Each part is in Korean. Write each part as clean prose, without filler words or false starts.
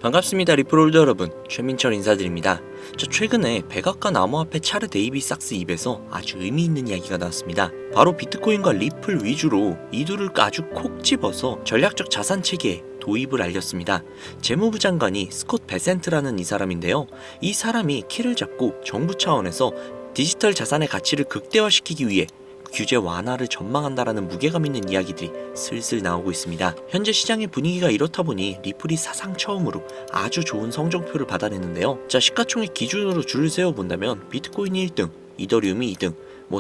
반갑습니다. 리플홀더 여러분, 최민철 인사드립니다. 최근에 백악관 암호화폐 차르 데이비 삭스 입에서 아주 의미 있는 이야기가 나왔습니다. 바로 비트코인과 리플 위주로 이 둘을 아주 콕 집어서 전략적 자산 체계에 도입을 알렸습니다. 재무부 장관이 스콧 베센트라는 이 사람인데요. 이 사람이 키를 잡고 정부 차원에서 디지털 자산의 가치를 극대화시키기 위해 규제 완화를 전망한다라는 무게감 있는 이야기들이 슬슬 나오고 있습니다. 현재 시장의 분위기가 이렇다 보니 리플이 사상 처음으로 아주 좋은 성적표를 받아냈는데요. 시가총액 기준으로 줄을 세워본다면 비트코인이 1등, 이더리움이 2등,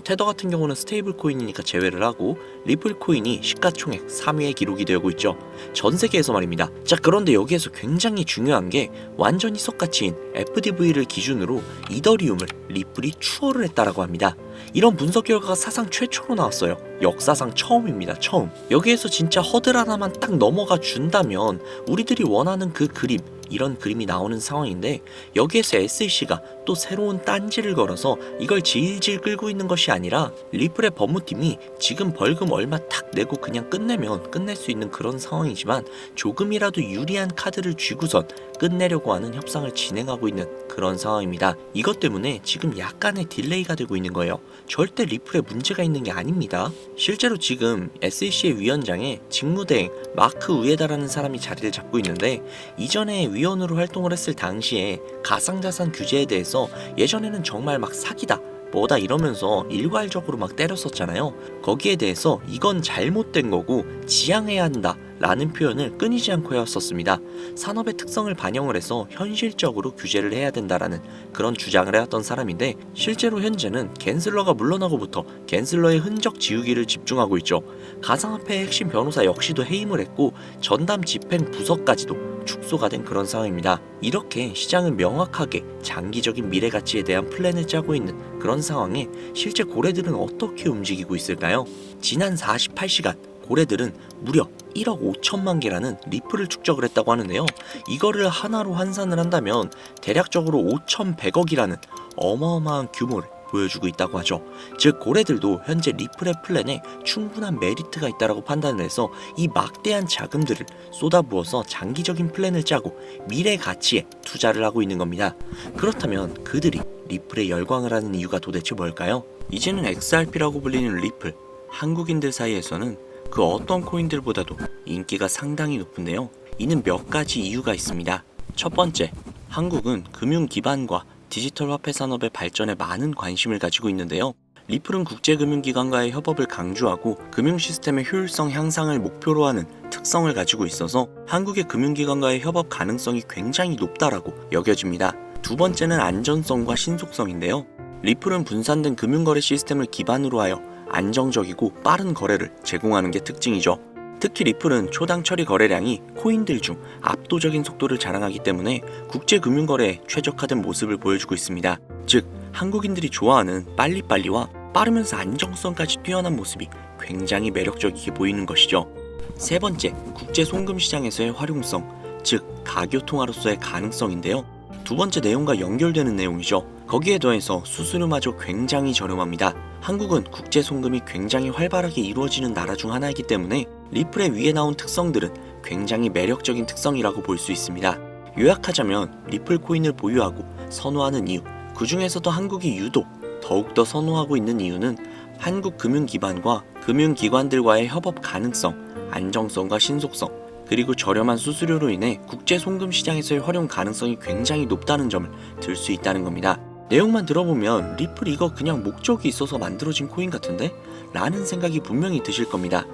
테더 같은 경우는 스테이블 코인이니까 제외를 하고 리플 코인이 시가총액 3위에 기록이 되고 있죠. 전 세계에서 말입니다. 그런데 여기에서 굉장히 중요한 게 완전 희석 가치인 FDV를 기준으로 이더리움을 리플이 추월을 했다라고 합니다. 이런 분석 결과가 사상 최초로 나왔어요. 역사상 처음입니다. 처음. 여기에서 진짜 허들 하나만 딱 넘어가 준다면 우리들이 원하는 그 그림, 이런 그림이 나오는 상황인데, 여기에서 SEC가 또 새로운 딴지를 걸어서 이걸 질질 끌고 있는 것이 아니라 리플의 법무팀이 지금 벌금 얼마 탁 내고 그냥 끝내면 끝낼 수 있는 그런 상황이지만 조금이라도 유리한 카드를 쥐고선 끝내려고 하는 협상을 진행하고 있는 그런 상황입니다. 이것 때문에 지금 약간의 딜레이가 되고 있는 거예요. 절대 리플에 문제가 있는 게 아닙니다. 실제로 지금 SEC의 위원장에 직무대행 마크 우에다라는 사람이 자리를 잡고 있는데, 이전에 위원으로 활동을 했을 당시에 가상자산 규제에 대해서 예전에는 정말 막 사기다 뭐다 이러면서 일괄적으로 막 때렸었잖아요. 거기에 대해서 이건 잘못된 거고 지양해야 한다 라는 표현을 끊이지 않고 해왔었습니다. 산업의 특성을 반영을 해서 현실적으로 규제를 해야 된다라는 그런 주장을 해왔던 사람인데, 실제로 현재는 갠슬러가 물러나고부터 갠슬러의 흔적 지우기를 집중하고 있죠. 가상화폐의 핵심 변호사 역시도 해임을 했고 전담 집행 부서까지도 축소가 된 그런 상황입니다. 이렇게 시장은 명확하게 장기적인 미래 가치에 대한 플랜을 짜고 있는 그런 상황에 실제 고래들은 어떻게 움직이고 있을까요? 지난 48시간 고래들은 무려 1억 5천만 개라는 리플을 축적을 했다고 하는데요. 이거를 하나로 환산을 한다면 대략적으로 5,100억이라는 어마어마한 규모를 보여주고 있다고 하죠. 즉 고래들도 현재 리플의 플랜에 충분한 메리트가 있다고 판단을 해서 이 막대한 자금들을 쏟아부어서 장기적인 플랜을 짜고 미래 가치에 투자를 하고 있는 겁니다. 그렇다면 그들이 리플에 열광을 하는 이유가 도대체 뭘까요? 이제는 XRP라고 불리는 리플, 한국인들 사이에서는 그 어떤 코인들보다도 인기가 상당히 높은데요. 이는 몇 가지 이유가 있습니다. 첫 번째, 한국은 금융 기반과 디지털 화폐 산업의 발전에 많은 관심을 가지고 있는데요. 리플은 국제금융기관과의 협업을 강조하고 금융 시스템의 효율성 향상을 목표로 하는 특성을 가지고 있어서 한국의 금융기관과의 협업 가능성이 굉장히 높다라고 여겨집니다. 두 번째는 안전성과 신속성인데요. 리플은 분산된 금융거래 시스템을 기반으로 하여 안정적이고 빠른 거래를 제공하는 게 특징이죠. 특히 리플은 초당 처리 거래량이 코인들 중 압도적인 속도를 자랑하기 때문에 국제금융거래에 최적화된 모습을 보여주고 있습니다. 즉, 한국인들이 좋아하는 빨리빨리와 빠르면서 안정성까지 뛰어난 모습이 굉장히 매력적이게 보이는 것이죠. 세 번째, 국제 송금 시장에서의 활용성, 즉 가교통화로서의 가능성인데요. 두 번째 내용과 연결되는 내용이죠. 거기에 더해서 수수료마저 굉장히 저렴합니다. 한국은 국제 송금이 굉장히 활발하게 이루어지는 나라 중 하나이기 때문에 리플의 위에 나온 특성들은 굉장히 매력적인 특성이라고 볼 수 있습니다. 요약하자면 리플 코인을 보유하고 선호하는 이유, 그 중에서도 한국이 유독 더욱더 선호하고 있는 이유는 한국 금융기반과 금융기관들과의 협업 가능성, 안정성과 신속성, 그리고 저렴한 수수료로 인해 국제 송금 시장에서의 활용 가능성이 굉장히 높다는 점을 들 수 있다는 겁니다. 내용만 들어보면 리플 이거 그냥 목적이 있어서 만들어진 코인 같은데? 라는 생각이 분명히 드실 겁니다.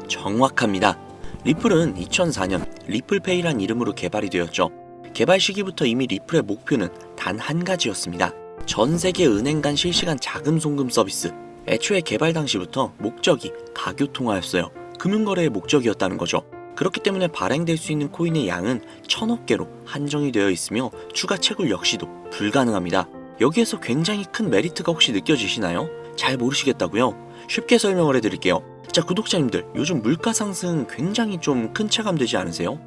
정확합니다. 리플은 2004년 리플페이란 이름으로 개발이 되었죠. 개발 시기부터 이미 리플의 목표는 단 한 가지였습니다. 전 세계 은행 간 실시간 자금 송금 서비스. 애초에 개발 당시부터 목적이 가교통화였어요. 금융거래의 목적이었다는 거죠. 그렇기 때문에 발행될 수 있는 코인의 양은 1000억 개로 한정이 되어 있으며 추가 채굴 역시도 불가능합니다. 여기에서 굉장히 큰 메리트가 혹시 느껴지시나요? 잘 모르시겠다고요? 쉽게 설명을 해드릴게요. 자, 구독자님들, 요즘 물가 상승 굉장히 좀 큰 체감되지 않으세요?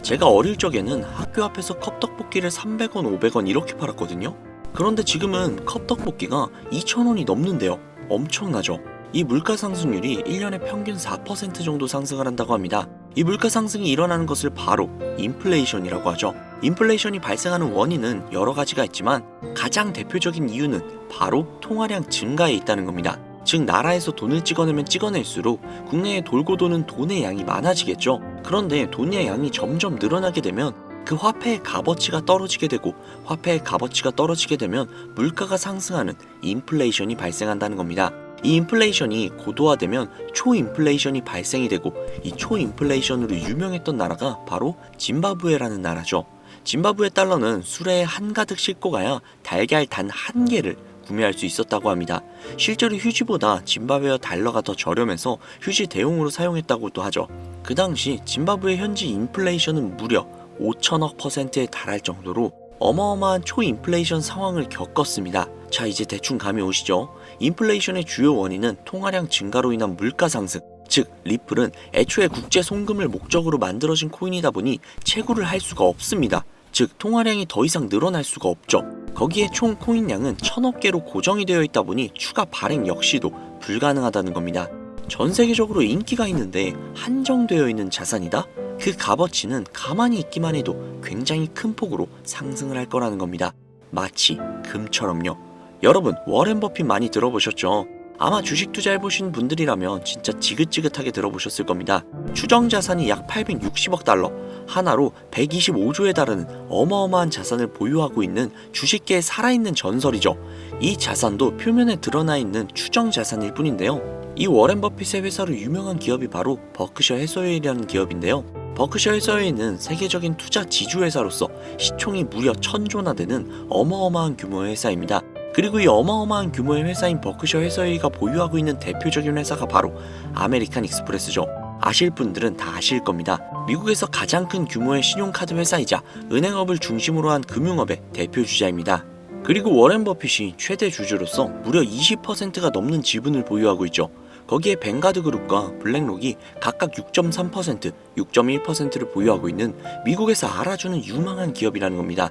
제가 어릴 적에는 학교 앞에서 컵떡볶이를 300원, 500원 이렇게 팔았거든요. 그런데 지금은 컵떡볶이가 2,000원이 넘는데요. 엄청나죠? 이 물가 상승률이 1년에 평균 4% 정도 상승을 한다고 합니다. 이 물가 상승이 일어나는 것을 바로 인플레이션이라고 하죠. 인플레이션이 발생하는 원인은 여러 가지가 있지만 가장 대표적인 이유는 바로 통화량 증가에 있다는 겁니다. 즉, 나라에서 돈을 찍어내면 찍어낼수록 국내에 돌고 도는 돈의 양이 많아지겠죠. 그런데 돈의 양이 점점 늘어나게 되면 그 화폐의 값어치가 떨어지게 되고, 화폐의 값어치가 떨어지게 되면 물가가 상승하는 인플레이션이 발생한다는 겁니다. 이 인플레이션이 고도화되면 초인플레이션이 발생이 되고, 이 초인플레이션으로 유명했던 나라가 바로 짐바브웨라는 나라죠. 짐바브웨 달러는 수레에 한가득 싣고 가야 달걀 단 한 개를 구매할 수 있었다고 합니다. 실제로 휴지보다 짐바브웨어 달러가 더 저렴해서 휴지 대용으로 사용했다고도 하죠. 그 당시 짐바브웨 현지 인플레이션은 무려 5천억 %에 달할 정도로 어마어마한 초인플레이션 상황을 겪었습니다. 자, 이제 대충 감이 오시죠? 인플레이션의 주요 원인은 통화량 증가로 인한 물가 상승, 즉 리플은 애초에 국제 송금을 목적으로 만들어진 코인이다 보니 채굴을 할 수가 없습니다. 즉 통화량이 더 이상 늘어날 수가 없죠. 거기에 총 코인량은 1000억 개로 고정이 되어 있다 보니 추가 발행 역시도 불가능하다는 겁니다. 전 세계적으로 인기가 있는데 한정되어 있는 자산이다? 그 값어치는 가만히 있기만 해도 굉장히 큰 폭으로 상승을 할 거라는 겁니다. 마치 금처럼요. 여러분, 워렌 버핏 많이 들어보셨죠? 아마 주식 투자해보신 분들이라면 진짜 지긋지긋하게 들어보셨을 겁니다. 추정 자산이 약 860억 달러, 하나로 125조에 달하는 어마어마한 자산을 보유하고 있는 주식계의 살아있는 전설이죠. 이 자산도 표면에 드러나 있는 추정 자산일 뿐인데요. 이 워렌 버핏의 회사로 유명한 기업이 바로 버크셔 해서웨이라는 기업인데요. 버크셔 해서웨이는 세계적인 투자 지주회사로서 시총이 무려 1000조나 되는 어마어마한 규모의 회사입니다. 그리고 이 어마어마한 규모의 회사인 버크셔 해서웨이가 보유하고 있는 대표적인 회사가 바로 아메리칸 익스프레스죠. 아실 분들은 다 아실 겁니다. 미국에서 가장 큰 규모의 신용카드 회사이자 은행업을 중심으로 한 금융업의 대표주자입니다. 그리고 워렌 버핏이 최대 주주로서 무려 20%가 넘는 지분을 보유하고 있죠. 거기에 뱅가드 그룹과 블랙록이 각각 6.3%, 6.1%를 보유하고 있는 미국에서 알아주는 유망한 기업이라는 겁니다.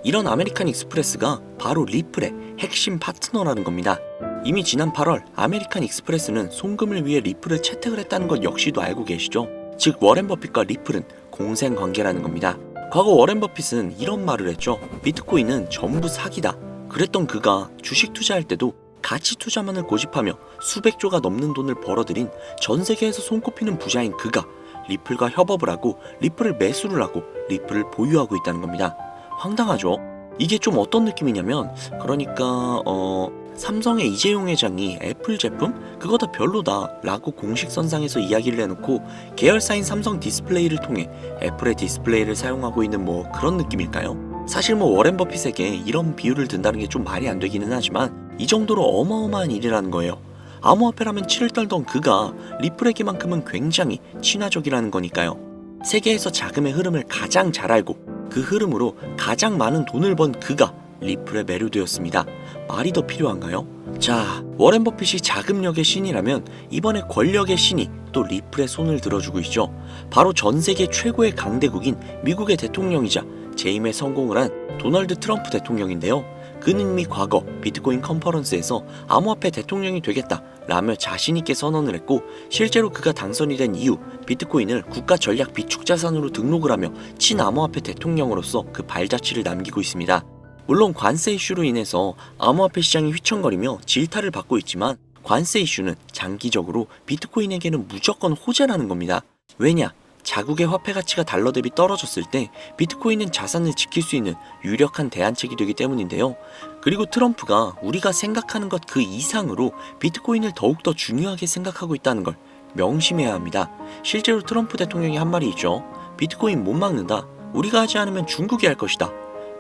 이런 아메리칸 익스프레스가 바로 리플의 핵심 파트너라는 겁니다. 이미 지난 8월 아메리칸 익스프레스는 송금을 위해 리플을 채택을 했다는 것 역시도 알고 계시죠? 즉 워렌 버핏과 리플은 공생 관계라는 겁니다. 과거 워렌 버핏은 이런 말을 했죠. 비트코인은 전부 사기다. 그랬던 그가 주식 투자할 때도 가치 투자만을 고집하며 수백조가 넘는 돈을 벌어들인 전 세계에서 손꼽히는 부자인 그가 리플과 협업을 하고 리플을 매수를 하고 리플을 보유하고 있다는 겁니다. 황당하죠? 이게 좀 어떤 느낌이냐면, 그러니까 삼성의 이재용 회장이 애플 제품? 그거 다 별로다 라고 공식선상에서 이야기를 해놓고 계열사인 삼성 디스플레이를 통해 애플의 디스플레이를 사용하고 있는 뭐 그런 느낌일까요? 사실 뭐 워렌 버핏에게 이런 비유를 든다는 게 좀 말이 안 되기는 하지만 이 정도로 어마어마한 일이라는 거예요. 암호화폐라면 치를 떨던 그가 리플에게만큼은 굉장히 친화적이라는 거니까요. 세계에서 자금의 흐름을 가장 잘 알고 그 흐름으로 가장 많은 돈을 번 그가 리플에 매료되었습니다. 말이 더 필요한가요? 자, 워렌 버핏이 자금력의 신이라면 이번에 권력의 신이 또 리플에 손을 들어주고 있죠. 바로 전 세계 최고의 강대국인 미국의 대통령이자 재임에 성공을 한 도널드 트럼프 대통령인데요. 그는 이미 과거 비트코인 컨퍼런스에서 암호화폐 대통령이 되겠다 라며 자신있게 선언을 했고, 실제로 그가 당선이 된 이후 비트코인을 국가 전략 비축 자산으로 등록을 하며 친암호화폐 대통령으로서 그 발자취를 남기고 있습니다. 물론 관세 이슈로 인해서 암호화폐 시장이 휘청거리며 질타를 받고 있지만 관세 이슈는 장기적으로 비트코인에게는 무조건 호재라는 겁니다. 왜냐? 자국의 화폐 가치가 달러 대비 떨어졌을 때 비트코인은 자산을 지킬 수 있는 유력한 대안책이 되기 때문인데요. 그리고 트럼프가 우리가 생각하는 것 그 이상으로 비트코인을 더욱더 중요하게 생각하고 있다는 걸 명심해야 합니다. 실제로 트럼프 대통령이 한 말이 있죠. 비트코인 못 막는다. 우리가 하지 않으면 중국이 할 것이다.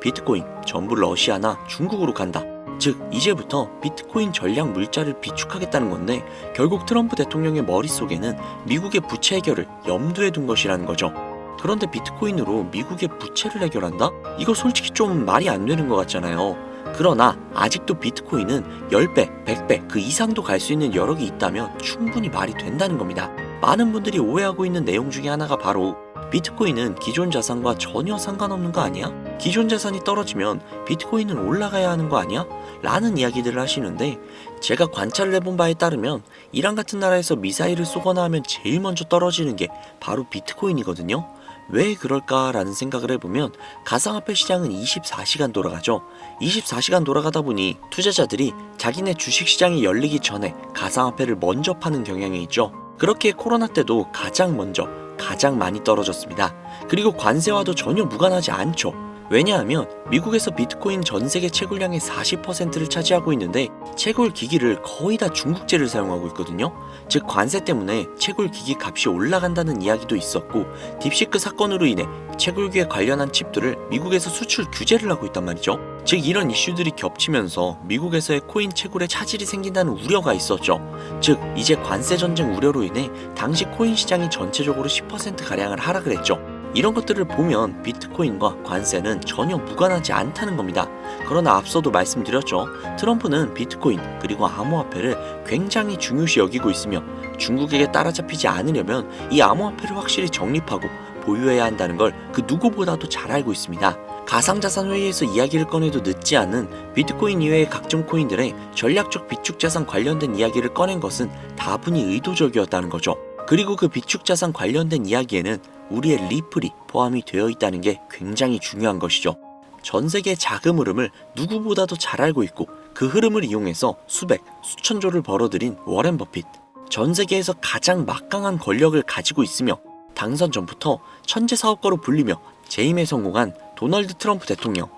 비트코인 전부 러시아나 중국으로 간다. 즉 이제부터 비트코인 전략 물자를 비축하겠다는 건데, 결국 트럼프 대통령의 머릿속에는 미국의 부채 해결을 염두에 둔 것이라는 거죠. 그런데 비트코인으로 미국의 부채를 해결한다? 이거 솔직히 좀 말이 안 되는 것 같잖아요. 그러나 아직도 비트코인은 10배, 100배 그 이상도 갈 수 있는 여력이 있다면 충분히 말이 된다는 겁니다. 많은 분들이 오해하고 있는 내용 중에 하나가 바로 비트코인은 기존 자산과 전혀 상관없는 거 아니야? 기존 자산이 떨어지면 비트코인은 올라가야 하는 거 아니야? 라는 이야기들을 하시는데, 제가 관찰을 해본 바에 따르면 이란 같은 나라에서 미사일을 쏘거나 하면 제일 먼저 떨어지는 게 바로 비트코인이거든요. 왜 그럴까라는 생각을 해보면 가상화폐 시장은 24시간 돌아가죠. 24시간 돌아가다 보니 투자자들이 자기네 주식시장이 열리기 전에 가상화폐를 먼저 파는 경향이 있죠. 그렇게 코로나 때도 가장 먼저 가장 많이 떨어졌습니다. 그리고 관세와도 전혀 무관하지 않죠. 왜냐하면 미국에서 비트코인 전 세계 채굴량의 40%를 차지하고 있는데 채굴 기기를 거의 다 중국제를 사용하고 있거든요. 즉 관세 때문에 채굴 기기 값이 올라간다는 이야기도 있었고, 딥시크 사건으로 인해 채굴기에 관련한 칩들을 미국에서 수출 규제를 하고 있단 말이죠. 즉 이런 이슈들이 겹치면서 미국에서의 코인 채굴에 차질이 생긴다는 우려가 있었죠. 즉 이제 관세 전쟁 우려로 인해 당시 코인 시장이 전체적으로 10%가량을 하락을 했죠. 이런 것들을 보면 비트코인과 관세는 전혀 무관하지 않다는 겁니다. 그러나 앞서도 말씀드렸죠. 트럼프는 비트코인 그리고 암호화폐를 굉장히 중요시 여기고 있으며 중국에게 따라잡히지 않으려면 이 암호화폐를 확실히 정립하고 보유해야 한다는 걸 그 누구보다도 잘 알고 있습니다. 가상자산 회의에서 이야기를 꺼내도 늦지 않은 비트코인 이외의 각종 코인들의 전략적 비축자산 관련된 이야기를 꺼낸 것은 다분히 의도적이었다는 거죠. 그리고 그 비축자산 관련된 이야기에는 우리의 리플이 포함이 되어 있다는 게 굉장히 중요한 것이죠. 전 세계의 자금 흐름을 누구보다도 잘 알고 있고 그 흐름을 이용해서 수백, 수천조를 벌어들인 워렌 버핏. 전 세계에서 가장 막강한 권력을 가지고 있으며 당선 전부터 천재 사업가로 불리며 재임에 성공한 도널드 트럼프 대통령.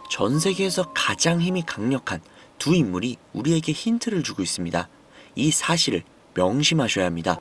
전 세계에서 가장 힘이 강력한 두 인물이 우리에게 힌트를 주고 있습니다. 이 사실을 명심하셔야 합니다.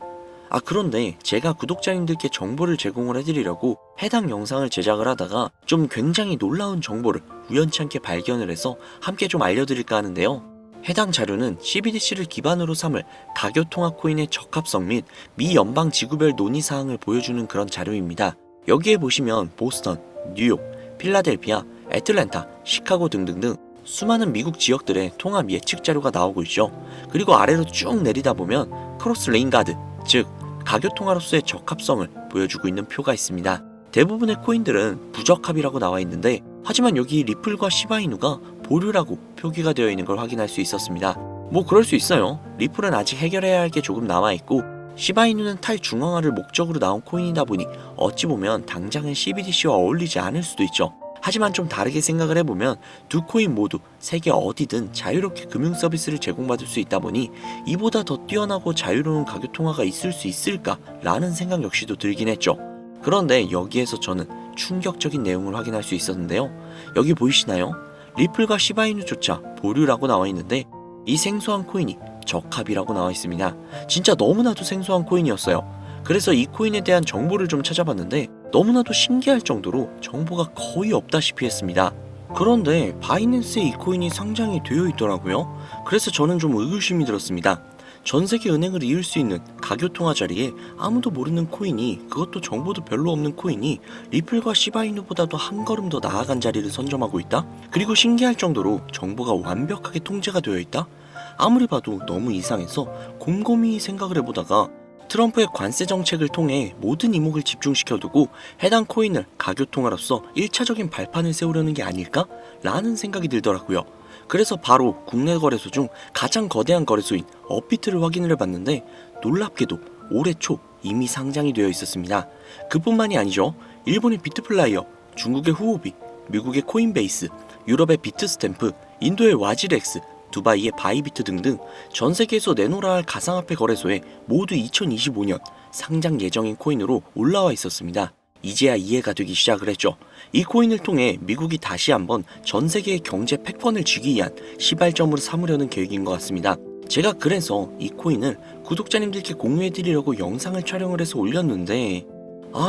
그런데 제가 구독자님들께 정보를 제공을 해드리려고 해당 영상을 제작을 하다가 좀 굉장히 놀라운 정보를 우연치 않게 발견을 해서 함께 좀 알려드릴까 하는데요. 해당 자료는 CBDC를 기반으로 삼을 가교통화 코인의 적합성 및 미 연방 지구별 논의사항을 보여주는 그런 자료입니다. 여기에 보시면 보스턴, 뉴욕, 필라델피아, 애틀랜타, 시카고 등등등 수많은 미국 지역들의 통합 예측 자료가 나오고 있죠. 그리고 아래로 쭉 내리다 보면 크로스 레인가드, 즉 가교통화로서의 적합성을 보여주고 있는 표가 있습니다. 대부분의 코인들은 부적합이라고 나와 있는데, 하지만 여기 리플과 시바이누가 보류라고 표기가 되어 있는 걸 확인할 수 있었습니다. 뭐 그럴 수 있어요. 리플은 아직 해결해야 할 게 조금 남아 있고 시바이누는 탈중앙화를 목적으로 나온 코인이다 보니 어찌 보면 당장은 CBDC와 어울리지 않을 수도 있죠. 하지만 좀 다르게 생각을 해보면 두 코인 모두 세계 어디든 자유롭게 금융 서비스를 제공받을 수 있다 보니 이보다 더 뛰어나고 자유로운 가교통화가 있을 수 있을까 라는 생각 역시도 들긴 했죠. 그런데 여기에서 저는 충격적인 내용을 확인할 수 있었는데요. 여기 보이시나요? 리플과 시바이누조차 보류라고 나와 있는데 이 생소한 코인이 적합이라고 나와 있습니다. 진짜 너무나도 생소한 코인이었어요. 그래서 이 코인에 대한 정보를 좀 찾아봤는데 너무나도 신기할 정도로 정보가 거의 없다시피 했습니다. 그런데 바이낸스에 이 코인이 상장이 되어 있더라고요. 그래서 저는 좀 의구심이 들었습니다. 전 세계 은행을 이을 수 있는 가교통화 자리에 아무도 모르는 코인이, 그것도 정보도 별로 없는 코인이 리플과 시바이누보다도 한 걸음 더 나아간 자리를 선점하고 있다? 그리고 신기할 정도로 정보가 완벽하게 통제가 되어 있다? 아무리 봐도 너무 이상해서 곰곰이 생각을 해보다가 트럼프의 관세 정책을 통해 모든 이목을 집중시켜두고 해당 코인을 가교통화로서 1차적인 발판을 세우려는 게 아닐까? 라는 생각이 들더라고요. 그래서 바로 국내 거래소 중 가장 거대한 거래소인 업비트를 확인을 해봤는데 놀랍게도 올해 초 이미 상장이 되어 있었습니다. 그뿐만이 아니죠. 일본의 비트플라이어, 중국의 후오비, 미국의 코인베이스, 유럽의 비트스탬프, 인도의 와지렉스, 두바이의 바이비트 등등 전 세계에서 내놓으라 할 가상화폐 거래소에 모두 2025년 상장 예정인 코인으로 올라와 있었습니다. 이제야 이해가 되기 시작을 했죠. 이 코인을 통해 미국이 다시 한번 전 세계의 경제 패권을 쥐기 위한 시발점으로 삼으려는 계획인 것 같습니다. 제가 그래서 이 코인을 구독자님들께 공유해드리려고 영상을 촬영을 해서 올렸는데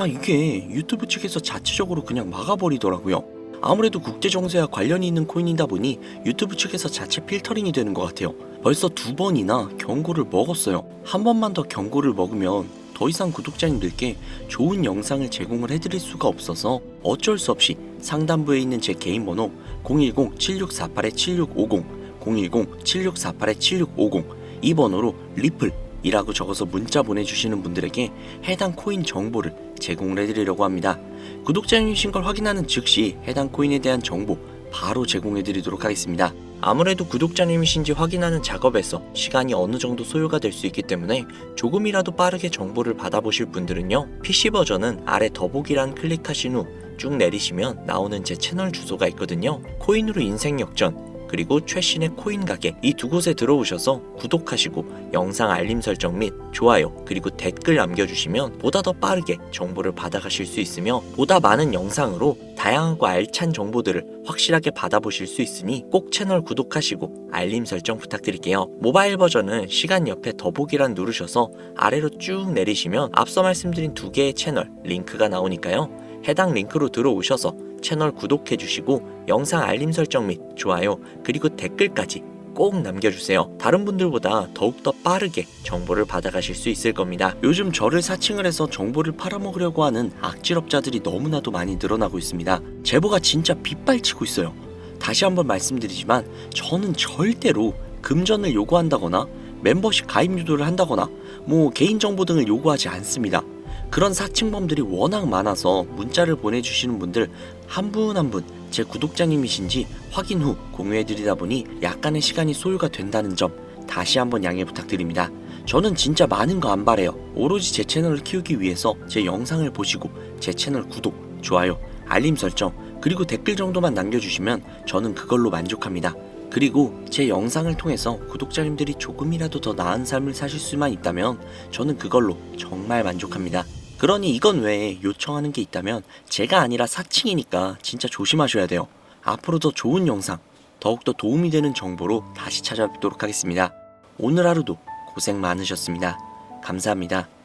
이게 유튜브 측에서 자체적으로 그냥 막아버리더라고요. 아무래도 국제정세와 관련이 있는 코인이다 보니 유튜브 측에서 자체 필터링이 되는 것 같아요. 벌써 2번이나 경고를 먹었어요. 한 번만 더 경고를 먹으면 더 이상 구독자님들께 좋은 영상을 제공을 해드릴 수가 없어서 어쩔 수 없이 상단부에 있는 제 개인 번호 010-7648-7650 010-7648-7650 이 번호로 리플이라고 적어서 문자 보내주시는 분들에게 해당 코인 정보를 제공을 해드리려고 합니다. 구독자님이신 걸 확인하는 즉시 해당 코인에 대한 정보 바로 제공해드리도록 하겠습니다. 아무래도 구독자님이신지 확인하는 작업에서 시간이 어느 정도 소요가 될 수 있기 때문에 조금이라도 빠르게 정보를 받아보실 분들은요, PC 버전은 아래 더보기란 클릭하신 후 쭉 내리시면 나오는 제 채널 주소가 있거든요. 코인으로 인생 역전, 그리고 최신의 코인 가게, 이 두 곳에 들어오셔서 구독하시고 영상 알림 설정 및 좋아요 그리고 댓글 남겨주시면 보다 더 빠르게 정보를 받아가실 수 있으며 보다 많은 영상으로 다양하고 알찬 정보들을 확실하게 받아보실 수 있으니 꼭 채널 구독하시고 알림 설정 부탁드릴게요. 모바일 버전은 시간 옆에 더보기란 누르셔서 아래로 쭉 내리시면 앞서 말씀드린 두 개의 채널 링크가 나오니까요, 해당 링크로 들어오셔서 채널 구독해주시고 영상 알림 설정 및 좋아요 그리고 댓글까지 꼭 남겨주세요. 다른 분들보다 더욱더 빠르게 정보를 받아가실 수 있을 겁니다. 요즘 저를 사칭을 해서 정보를 팔아먹으려고 하는 악질업자들이 너무나도 많이 늘어나고 있습니다. 제보가 진짜 빗발치고 있어요. 다시 한번 말씀드리지만 저는 절대로 금전을 요구한다거나 멤버십 가입 유도를 한다거나 개인정보 등을 요구하지 않습니다. 그런 사칭범들이 워낙 많아서 문자를 보내주시는 분들 한 분 한 분 제 구독자님이신지 확인 후 공유해드리다 보니 약간의 시간이 소요가 된다는 점 다시 한번 양해 부탁드립니다. 저는 진짜 많은 거 안 바래요. 오로지 제 채널을 키우기 위해서 제 영상을 보시고 제 채널 구독, 좋아요, 알림 설정 그리고 댓글 정도만 남겨주시면 저는 그걸로 만족합니다. 그리고 제 영상을 통해서 구독자님들이 조금이라도 더 나은 삶을 사실 수만 있다면 저는 그걸로 정말 만족합니다. 그러니 이건 외에 요청하는 게 있다면 제가 아니라 사칭이니까 진짜 조심하셔야 돼요. 앞으로 더 좋은 영상, 더욱더 도움이 되는 정보로 다시 찾아뵙도록 하겠습니다. 오늘 하루도 고생 많으셨습니다. 감사합니다.